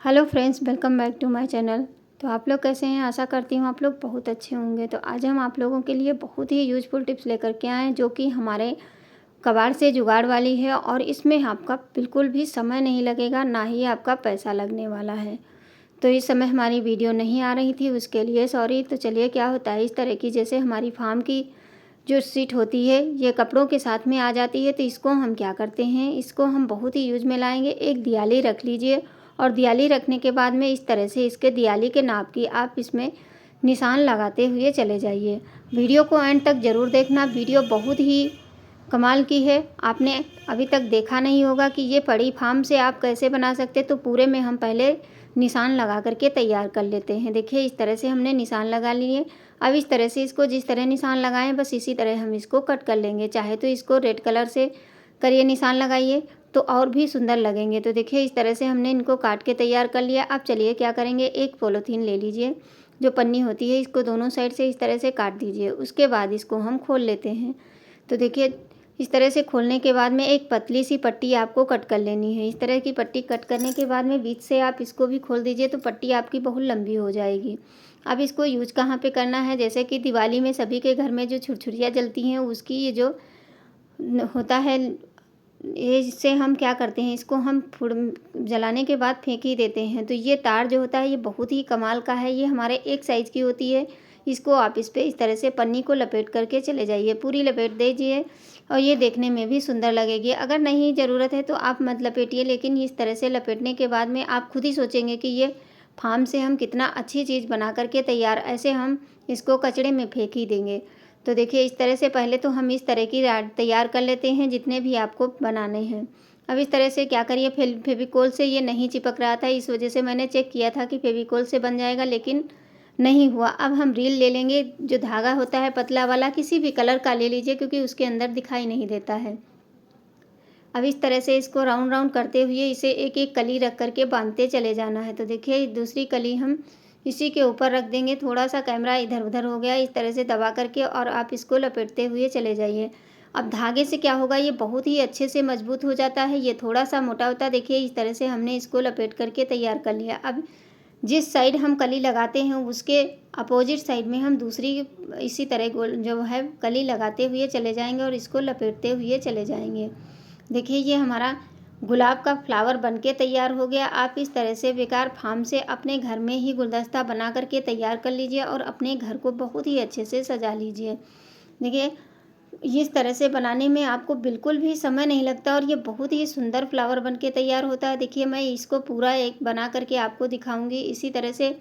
Hello friends, welcome back to my channel. तो आप लोग कैसे हैं? आशा करती हूँ आप लोग बहुत अच्छे होंगे। तो आज हम आप लोगों के लिए बहुत ही यूज़फुल टिप्स लेकर के आए हैं जो कि हमारे कबाड़ से जुगाड़ वाली है और इसमें आपका बिल्कुल भी समय नहीं लगेगा, ना ही आपका पैसा लगने वाला है। तो इस समय हमारी वीडियो नहीं आ रही थी, उसके लिए सॉरी। तो चलिए, क्या होता है, इस तरह की जैसे हमारी फार्म की जो सीट होती है ये कपड़ों के साथ में आ जाती है, तो इसको हम क्या करते हैं, इसको हम बहुत ही यूज में लाएंगे। एक दियाली रख लीजिए और दियाली रखने के बाद में इस तरह से इसके दियाली के नाप की आप इसमें निशान लगाते हुए चले जाइए। वीडियो को एंड तक ज़रूर देखना, वीडियो बहुत ही कमाल की है। आपने अभी तक देखा नहीं होगा कि ये पड़ी फार्म से आप कैसे बना सकते, तो पूरे में हम पहले निशान लगा करके तैयार कर लेते हैं। देखिए, इस तरह से हमने निशान लगा लिए। अब इस तरह से इसको जिस तरह निशान लगाएं बस इसी तरह हम इसको कट कर लेंगे। चाहे तो इसको रेड कलर से करिए, निशान लगाइए तो और भी सुंदर लगेंगे। तो देखिए, इस तरह से हमने इनको काट के तैयार कर लिया। अब चलिए क्या करेंगे, एक पॉलीथीन ले लीजिए, जो पन्नी होती है, इसको दोनों साइड से इस तरह से काट दीजिए। उसके बाद इसको हम खोल लेते हैं। तो देखिए, इस तरह से खोलने के बाद में एक पतली सी पट्टी आपको कट कर लेनी है। इस तरह की पट्टी कट करने के बाद में बीच से आप इसको भी खोल दीजिए, तो पट्टी आपकी बहुत लंबी हो जाएगी। अब इसको यूज कहाँ पे करना है, जैसे कि दिवाली में सभी के घर में जो छुरछुरियाँ जलती हैं उसकी ये जो होता है, ये इससे हम क्या करते हैं, इसको हम फुड़ जलाने के बाद फेंक ही देते हैं। तो ये तार जो होता है ये बहुत ही कमाल का है, ये हमारे एक साइज़ की होती है। इसको आप इस पे इस तरह से पन्नी को लपेट करके चले जाइए, पूरी लपेट दीजिए और ये देखने में भी सुंदर लगेगी। अगर नहीं ज़रूरत है तो आप मत लपेटिए, लेकिन इस तरह से लपेटने के बाद में आप खुद ही सोचेंगे कि ये फार्म से हम कितना अच्छी चीज़ बना करके तैयार, ऐसे हम इसको कचड़े में फेंक ही देंगे। तो देखिए, इस तरह से पहले तो हम इस तरह की तैयार कर लेते हैं जितने भी आपको बनाने हैं। अब इस तरह से क्या करिए, फेविकोल से ये नहीं चिपक रहा था, इस वजह से मैंने चेक किया था कि फेविकोल से बन जाएगा, लेकिन नहीं हुआ। अब हम रील ले लेंगे, जो धागा होता है पतला वाला, किसी भी कलर का ले लीजिए क्योंकि उसके अंदर दिखाई नहीं देता है। अब इस तरह से इसको राउंड राउंड करते हुए इसे एक एक कली रख करके बांधते चले जाना है। तो देखिए, दूसरी कली हम इसी के ऊपर रख देंगे। थोड़ा सा कैमरा इधर उधर हो गया, इस तरह से दबा करके और आप इसको लपेटते हुए चले जाइए। अब धागे से क्या होगा, ये बहुत ही अच्छे से मजबूत हो जाता है। ये थोड़ा सा मोटा होता है। देखिए, इस तरह से हमने इसको लपेट करके तैयार कर लिया। अब जिस साइड हम कली लगाते हैं उसके अपोजिट साइड में हम दूसरी इसी तरह गोल जो है कली लगाते हुए चले जाएंगे और इसको लपेटते हुए चले जाएंगे। देखिए, ये हमारा गुलाब का फ्लावर बनके तैयार हो गया। आप इस तरह से बेकार फार्म से अपने घर में ही गुलदस्ता बना करके तैयार कर लीजिए और अपने घर को बहुत ही अच्छे से सजा लीजिए। देखिए, इस तरह से बनाने में आपको बिल्कुल भी समय नहीं लगता और ये बहुत ही सुंदर फ्लावर बनके तैयार होता है। देखिए, मैं इसको पूरा एक बना करके आपको दिखाऊंगी। इसी तरह से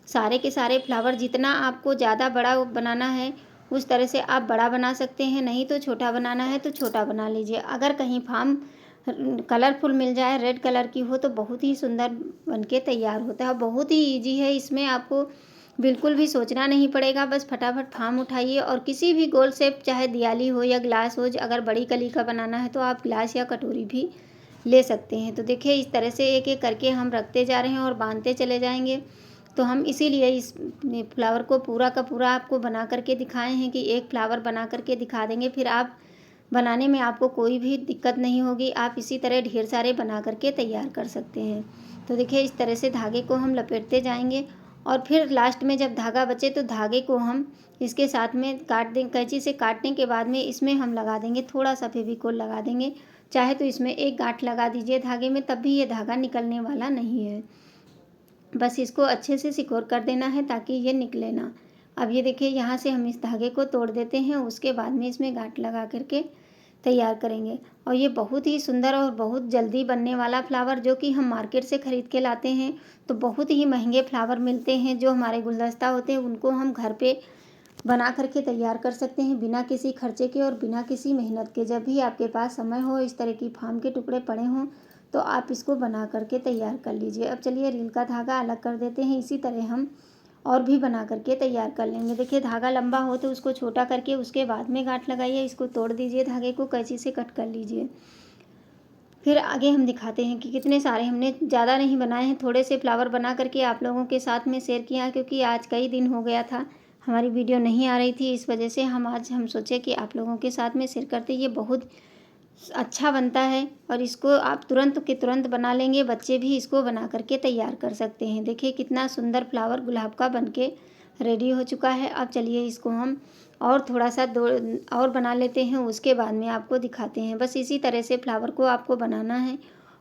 सारे के सारे फ्लावर, जितना आपको ज़्यादा बड़ा बनाना है उस तरह से आप बड़ा बना सकते हैं, नहीं तो छोटा बनाना है तो छोटा बना लीजिए। अगर कहीं फार्म कलरफुल मिल जाए, रेड कलर की हो, तो बहुत ही सुंदर बनके तैयार होता है। बहुत ही ईजी है, इसमें आपको बिल्कुल भी सोचना नहीं पड़ेगा। बस फटाफट फार्म उठाइए और किसी भी गोल शेप, चाहे दियाली हो या ग्लास हो, अगर बड़ी कली का बनाना है तो आप ग्लास या कटोरी भी ले सकते हैं। तो देखिए, इस तरह से एक एक करके हम रखते जा रहे हैं और बांधते चले जाएंगे। तो हम इसीलिए इस फ्लावर को पूरा का पूरा आपको बना करके दिखाए हैं कि एक फ्लावर बना करके दिखा देंगे, फिर आप बनाने में आपको कोई भी दिक्कत नहीं होगी। आप इसी तरह ढेर सारे बना करके तैयार कर सकते हैं। तो देखिए, इस तरह से धागे को हम लपेटते जाएंगे और फिर लास्ट में जब धागा बचे तो धागे को हम इसके साथ में काट दें। कैंची से काटने के बाद में इसमें हम लगा देंगे, थोड़ा सा फेविकोल लगा देंगे। चाहे तो इसमें एक गांठ लगा दीजिए धागे में, तब भी ये धागा निकलने वाला नहीं है। बस इसको अच्छे से सिकोर कर देना है ताकि ये निकले ना। अब ये देखिए, यहाँ से हम इस धागे को तोड़ देते हैं, उसके बाद में इसमें गांठ लगा करके तैयार करेंगे। और ये बहुत ही सुंदर और बहुत जल्दी बनने वाला फ्लावर, जो कि हम मार्केट से ख़रीद के लाते हैं तो बहुत ही महंगे फ्लावर मिलते हैं। जो हमारे गुलदस्ता होते हैं उनको हम घर पे बना करके तैयार कर सकते हैं बिना किसी खर्चे के और बिना किसी मेहनत के। जब भी आपके पास समय हो, इस तरह की फार्म के टुकड़े पड़े हों, तो आप इसको बना करके तैयार कर लीजिए। अब चलिए, रील का धागा अलग कर देते हैं। इसी तरह हम और भी बना करके तैयार कर लेंगे। देखिए, धागा लंबा हो तो उसको छोटा करके उसके बाद में गांठ लगाइए। इसको तोड़ दीजिए, धागे को कैंची से कट कर लीजिए। फिर आगे हम दिखाते हैं कि कितने सारे, हमने ज़्यादा नहीं बनाए हैं, थोड़े से फ्लावर बना करके आप लोगों के साथ में शेयर किया, क्योंकि आज कई दिन हो गया था हमारी वीडियो नहीं आ रही थी। इस वजह से हम सोचे कि आप लोगों के साथ में शेयर करते। ये बहुत अच्छा बनता है और इसको आप तुरंत के तुरंत बना लेंगे, बच्चे भी इसको बना करके तैयार कर सकते हैं। देखिए कितना सुंदर फ्लावर गुलाब का बनके रेडी हो चुका है। अब चलिए इसको हम और थोड़ा सा दो और बना लेते हैं, उसके बाद में आपको दिखाते हैं। बस इसी तरह से फ्लावर को आपको बनाना है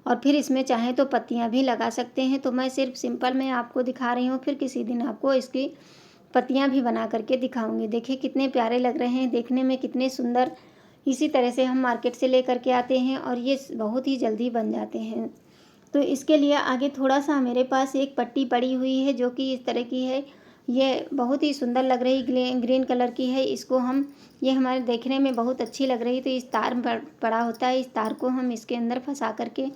और फिर इसमें चाहें तो पत्तियाँ भी लगा सकते हैं। तो मैं सिर्फ सिंपल में आपको दिखा रही हूँ, फिर किसी दिन आपको इसकी पत्तियाँ भी बना करके दिखाऊंगी। देखिए कितने प्यारे लग रहे हैं, देखने में कितने सुंदर। इसी तरह से हम मार्केट से लेकर के आते हैं और ये बहुत ही जल्दी बन जाते हैं। तो इसके लिए आगे थोड़ा सा मेरे पास एक पट्टी पड़ी हुई है जो कि इस तरह की है। ये बहुत ही सुंदर लग रही ग्रीन कलर की है। इसको हम ये हमारे देखने में बहुत अच्छी लग रही, तो इस तार पड़ा होता है, इस तार को हम इसके अंदर फंसा करके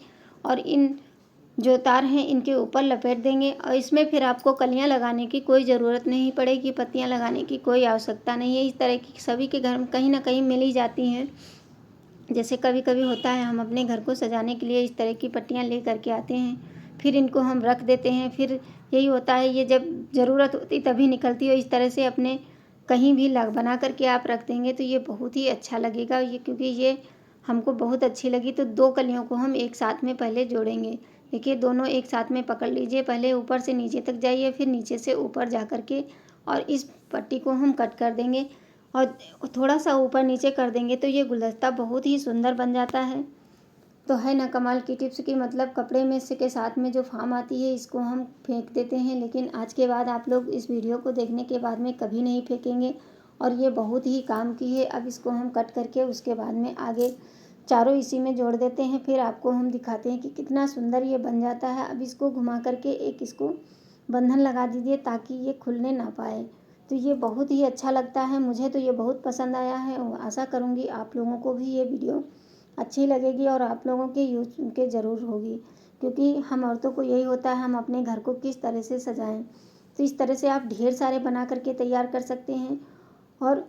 और इन जो तार हैं इनके ऊपर लपेट देंगे। और इसमें फिर आपको कलियां लगाने की कोई ज़रूरत नहीं पड़ेगी, पत्तियां लगाने की कोई आवश्यकता नहीं है। इस तरह की सभी के घर में कहीं ना कहीं मिल ही जाती हैं। जैसे कभी कभी होता है हम अपने घर को सजाने के लिए इस तरह की पट्टियां ले करके आते हैं, फिर इनको हम रख देते हैं। फिर यही होता है, ये जब ज़रूरत होती तभी निकलती है। इस तरह से अपने कहीं भी लग बना करके आप रख देंगे तो ये बहुत ही अच्छा लगेगा। ये क्योंकि ये हमको बहुत अच्छी लगी, तो दो कलियों को हम एक साथ में पहले जोड़ेंगे। देखिए दोनों एक साथ में पकड़ लीजिए, पहले ऊपर से नीचे तक जाइए, फिर नीचे से ऊपर जा कर के और इस पट्टी को हम कट कर देंगे और थोड़ा सा ऊपर नीचे कर देंगे तो ये गुलदस्ता बहुत ही सुंदर बन जाता है। तो है ना कमाल की टिप्स की, मतलब कपड़े में से के साथ में जो फार्म आती है इसको हम फेंक देते हैं, लेकिन आज के बाद आप लोग इस वीडियो को देखने के बाद में कभी नहीं फेंकेंगे और ये बहुत ही काम की है। अब इसको हम कट करके उसके बाद में आगे चारों इसी में जोड़ देते हैं, फिर आपको हम दिखाते हैं कि कितना सुंदर ये बन जाता है। अब इसको घुमा करके एक इसको बंधन लगा दीजिए ताकि ये खुलने ना पाए। तो ये बहुत ही अच्छा लगता है, मुझे तो ये बहुत पसंद आया है और आशा करूँगी आप लोगों को भी ये वीडियो अच्छी लगेगी और आप लोगों के यूज़ के ज़रूर होगी, क्योंकि हम औरतों को यही होता है हम अपने घर को किस तरह से सजाएं। तो इस तरह से आप ढेर सारे बना करके तैयार कर सकते हैं और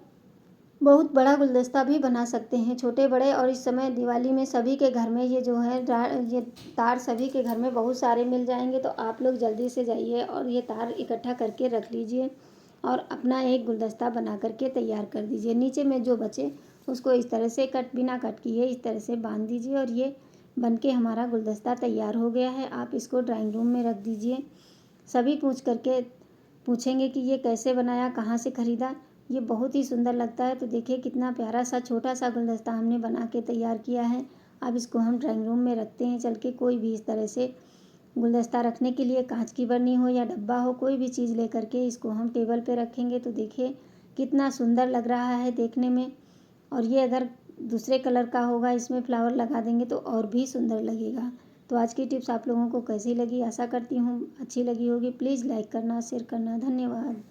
बहुत बड़ा गुलदस्ता भी बना सकते हैं, छोटे बड़े। और इस समय दिवाली में सभी के घर में ये जो है ये तार सभी के घर में बहुत सारे मिल जाएंगे। तो आप लोग जल्दी से जाइए और ये तार इकट्ठा करके रख लीजिए और अपना एक गुलदस्ता बना करके तैयार कर दीजिए। नीचे में जो बचे उसको इस तरह से बिना कट किए इस तरह से बांध दीजिए और ये बनके हमारा गुलदस्ता तैयार हो गया है। आप इसको ड्राइंग रूम में रख दीजिए। सभी पूछेंगे कि ये कैसे बनाया, कहाँ से ख़रीदा। ये बहुत ही सुंदर लगता है। तो देखिए कितना प्यारा सा छोटा सा गुलदस्ता हमने बना के तैयार किया है। अब इसको हम ड्राइंग रूम में रखते हैं चल के। कोई भी इस तरह से गुलदस्ता रखने के लिए कांच की बर्नी हो या डब्बा हो, कोई भी चीज़ लेकर के इसको हम टेबल पे रखेंगे तो देखिए कितना सुंदर लग रहा है देखने में। और ये अगर दूसरे कलर का होगा, इसमें फ्लावर लगा देंगे तो और भी सुंदर लगेगा। तो आज की टिप्स आप लोगों को कैसी लगी, आशा करती हूँ अच्छी लगी होगी। प्लीज़ लाइक करना, शेयर करना। धन्यवाद।